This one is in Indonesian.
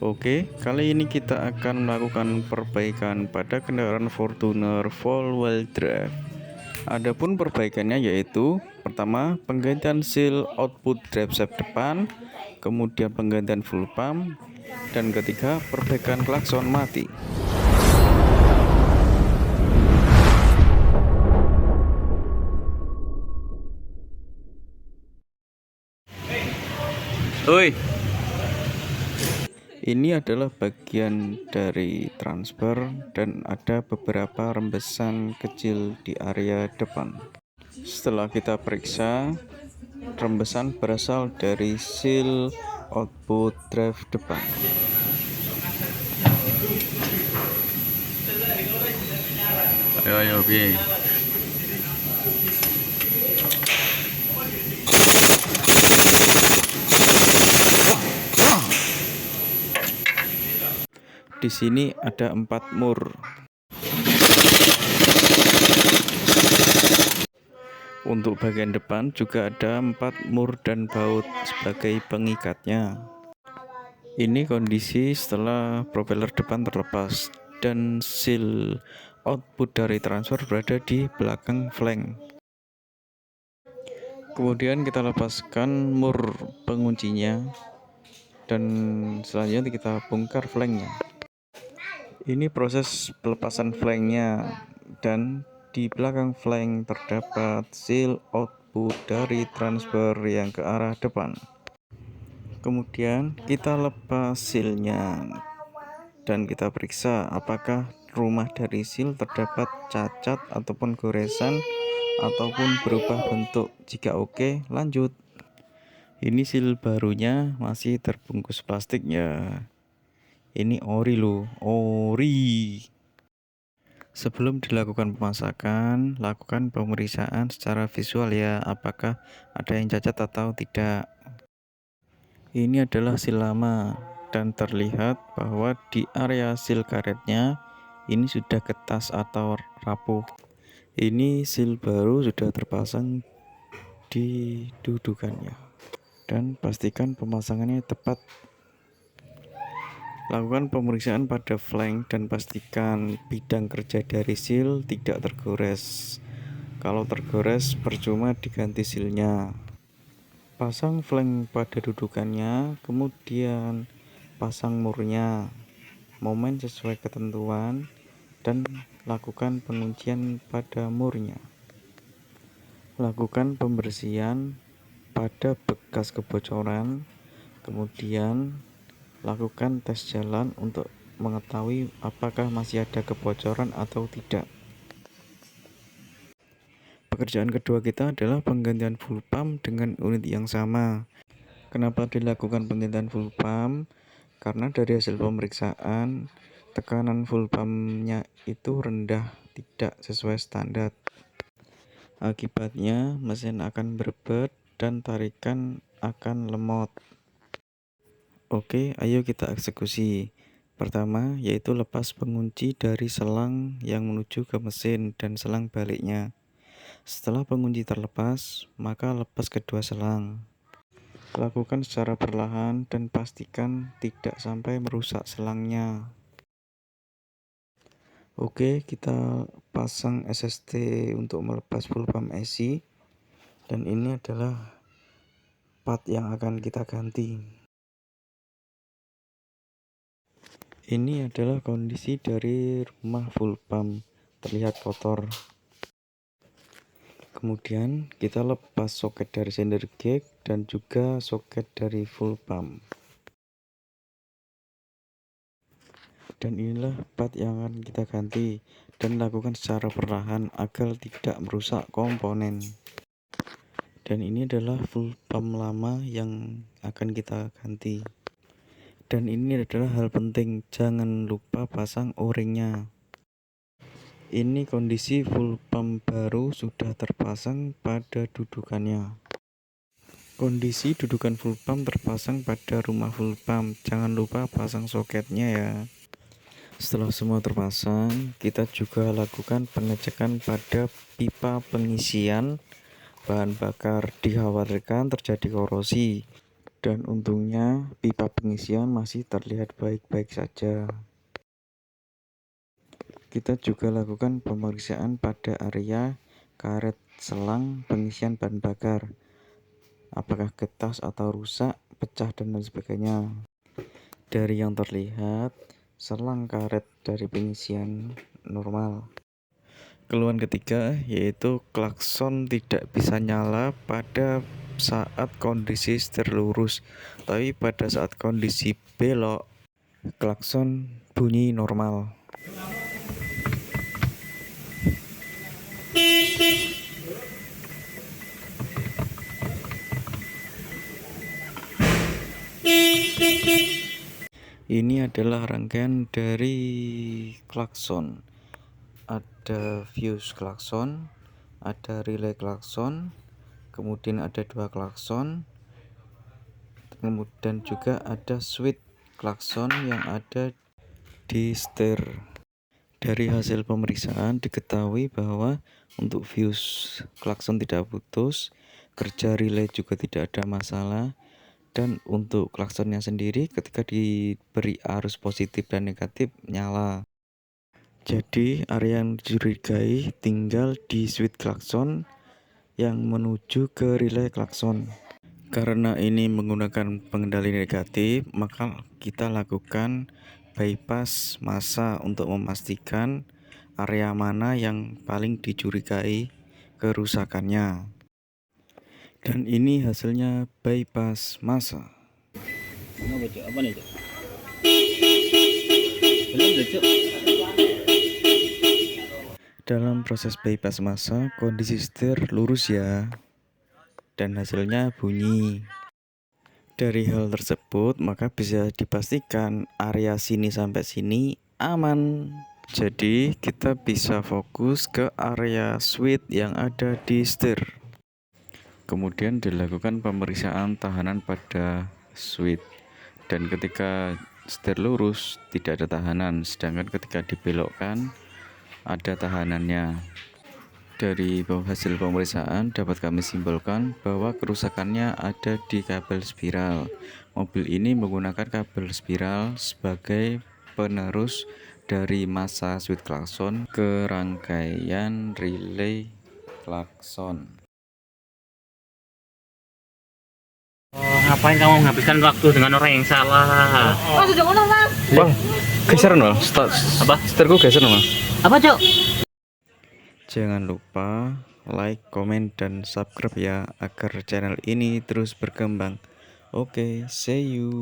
Oke, kali ini kita akan melakukan perbaikan pada kendaraan Fortuner four-wheel drive. Adapun perbaikannya yaitu pertama penggantian seal output drive shaft depan, kemudian penggantian full pump, dan ketiga perbaikan klakson mati. Oi. Ini adalah bagian dari transfer dan ada beberapa rembesan kecil di area depan. Setelah kita periksa, rembesan berasal dari seal output drive depan. Ayo, oke. Di sini ada 4 mur. Untuk bagian depan juga ada 4 mur dan baut sebagai pengikatnya. Ini kondisi setelah propeller depan terlepas dan seal output dari transfer berada di belakang flank. Kemudian kita lepaskan mur penguncinya dan selanjutnya kita bongkar flanknya. Ini proses pelepasan flanknya, dan di belakang flank terdapat seal output dari transfer yang ke arah depan. Kemudian kita lepas sealnya dan kita periksa apakah rumah dari seal terdapat cacat ataupun goresan ataupun berubah bentuk. Jika oke, lanjut. Ini seal barunya masih terbungkus plastik ya. Ini ori loh, ori. Sebelum dilakukan pemasakan, lakukan pemeriksaan secara visual ya, apakah ada yang cacat atau tidak. Ini adalah seal lama dan terlihat bahwa di area seal karetnya ini sudah ketas atau rapuh. Ini seal baru sudah terpasang di dudukannya, dan pastikan pemasangannya tepat. Lakukan pemeriksaan pada flank dan pastikan bidang kerja dari seal tidak tergores. Kalau tergores, percuma diganti sealnya. Pasang flank pada dudukannya, kemudian pasang murnya, momen sesuai ketentuan, dan lakukan penguncian pada murnya. Lakukan pembersihan pada bekas kebocoran, kemudian lakukan tes jalan untuk mengetahui apakah masih ada kebocoran atau tidak. Pekerjaan kedua kita adalah penggantian full pump dengan unit yang sama. Kenapa dilakukan penggantian full pump? Karena dari hasil pemeriksaan, tekanan full pumpnya itu rendah, tidak sesuai standar. Akibatnya mesin akan berbet dan tarikan akan lemot. Oke, ayo kita eksekusi. Pertama, yaitu lepas pengunci dari selang yang menuju ke mesin dan selang baliknya. Setelah pengunci terlepas, maka lepas kedua selang. Lakukan secara perlahan dan pastikan tidak sampai merusak selangnya. Oke, kita pasang SST untuk melepas full pump AC, dan ini adalah part yang akan kita ganti. Ini adalah kondisi dari rumah full pump, terlihat kotor. Kemudian kita lepas soket dari sender gag dan juga soket dari full pump. Dan inilah part yang akan kita ganti, dan lakukan secara perlahan agar tidak merusak komponen. Dan ini adalah full pump lama yang akan kita ganti. Dan ini adalah hal penting, jangan lupa pasang o-ringnya. Ini kondisi full pump baru sudah terpasang pada dudukannya. Kondisi dudukan full pump terpasang pada rumah full pump. Jangan lupa pasang soketnya ya. Setelah semua terpasang, kita juga lakukan pengecekan pada pipa pengisian bahan bakar. Dikhawatirkan terjadi korosi. Dan untungnya pipa pengisian masih terlihat baik-baik saja. Kita juga lakukan pemeriksaan pada area karet selang pengisian bahan bakar. Apakah getas atau rusak, pecah, dan lain sebagainya. Dari yang terlihat, selang karet dari pengisian normal. Keluhan ketiga yaitu klakson tidak bisa nyala pada saat kondisi setir lurus, tapi pada saat kondisi belok, klakson bunyi normal. Ini adalah rangkaian dari klakson. Ada fuse klakson, ada relay klakson, kemudian ada 2 klakson, kemudian juga ada switch klakson yang ada di setir. Dari hasil pemeriksaan diketahui bahwa untuk fuse klakson tidak putus, kerja relay juga tidak ada masalah, dan untuk klaksonnya sendiri ketika diberi arus positif dan negatif nyala. Jadi area yang dicurigai tinggal di switch klakson yang menuju ke relay klakson. Karena ini menggunakan pengendali negatif, maka kita lakukan bypass massa untuk memastikan area mana yang paling dicurigai kerusakannya. Dan ini hasilnya bypass massa. Apa nih, Cok? Belum, Cok. Dalam proses bypass massa, kondisi setir lurus ya, dan hasilnya bunyi. Dari hal tersebut, maka bisa dipastikan area sini sampai sini aman. Jadi, kita bisa fokus ke area switch yang ada di setir. Kemudian dilakukan pemeriksaan tahanan pada switch. Dan ketika setir lurus tidak ada tahanan, sedangkan ketika dibelokkan ada tahanannya. Dari hasil pemeriksaan dapat kami simpulkan bahwa kerusakannya ada di kabel spiral. Mobil ini menggunakan kabel spiral sebagai penerus dari massa switch klakson ke rangkaian relay klakson. Ngapain kamu menghabiskan waktu dengan orang yang salah? Oh, sudah ngono, Mas. Bang, geser nol. Apa? Setirku geser nol. Apa, Cok? Jangan lupa like, komen, dan subscribe ya agar channel ini terus berkembang. Oke, see you.